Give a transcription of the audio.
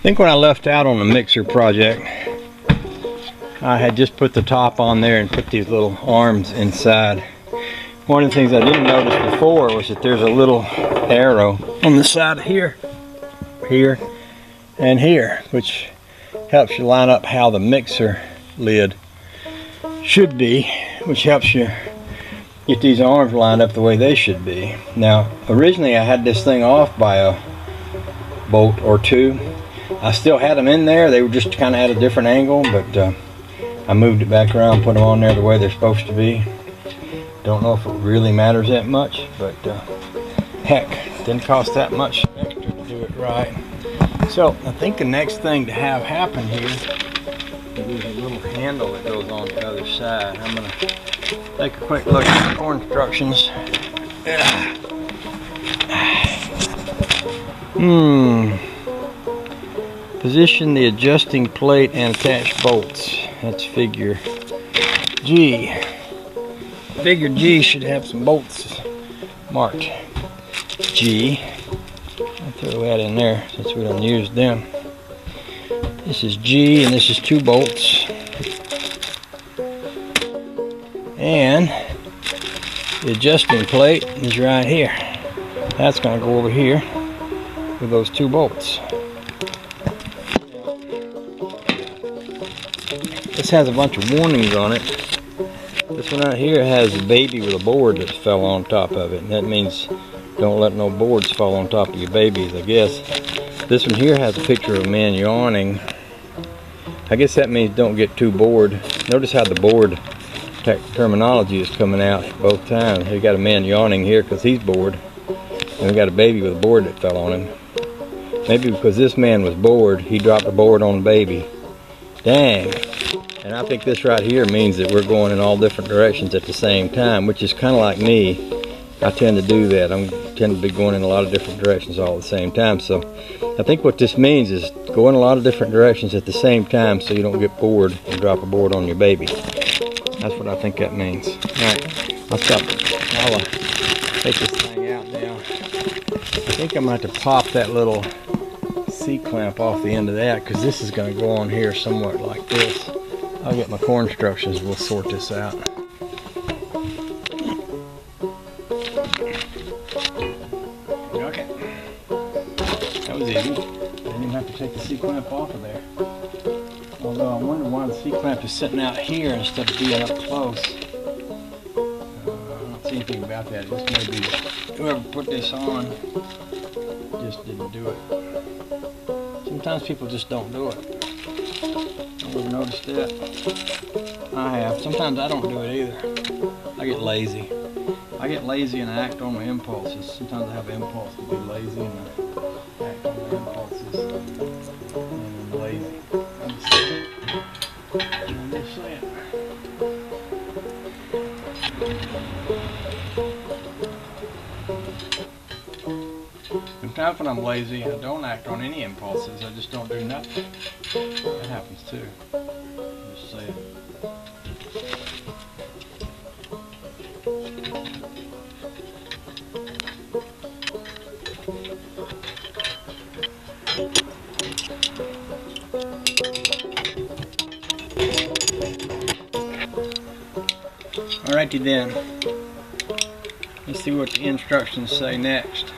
think when I left out on the mixer project, I had just put the top on there and put these little arms inside. One of the things I didn't notice before was that there's a little arrow on the side here, here, and here, which helps you line up how the mixer lid should be, which helps you get these arms lined up the way they should be. Now, originally I had this thing off by a bolt or two. I still had them in there. They were just kind of at a different angle, but I moved it back around, put them on there the way they're supposed to be. Don't know if it really matters that much, but heck, didn't cost that much extra to do it right. So I think the next thing to have happen here is a little handle that goes on the other side. I'm going to take a quick look at the core instructions. Position the adjusting plate and attach bolts. That's figure G. Figure G should have some bolts marked G. I'll throw that in there since we don't use them. This is G and this is 2 bolts. And the adjusting plate is right here. That's going to go over here with those 2 bolts. This has a bunch of warnings on it. This one out here has a baby with a board that fell on top of it, and that means don't let no boards fall on top of your babies, I guess. This one here has a picture of a man yawning. I guess that means don't get too bored. Notice how the board terminology is coming out both times. We got a man yawning here because he's bored, and we got a baby with a board that fell on him. Maybe because this man was bored, he dropped a board on the baby. Dang. And I think this right here means that we're going in all different directions at the same time, which is kind of like me. I tend to do that. I tend to be going in a lot of different directions all at the same time. So I think what this means is go in a lot of different directions at the same time so you don't get bored and drop a board on your baby. That's what I think that means. Alright, I'll stop. I'll take this thing out now. I think I'm going to have to pop that little C-clamp off the end of that because this is going to go on here somewhat like this. I'll get my core instructions, we'll sort this out. Okay. That was easy. Didn't even have to take the C-clamp off of there. Although I wonder why the C-clamp is sitting out here instead of being up close. I don't see anything about that. This may be whoever put this on just didn't do it. Sometimes people just don't do it. Ever noticed that? I have. Sometimes I don't do it either. I get lazy. I get lazy and I act on my impulses. Sometimes I have an impulse to be lazy and I act on my impulses and I'm lazy. I'm just saying. Sometimes when I'm lazy, I don't act on any impulses. I just don't do nothing. That happens too. Just saying. Alrighty then. Let's see what the instructions say next.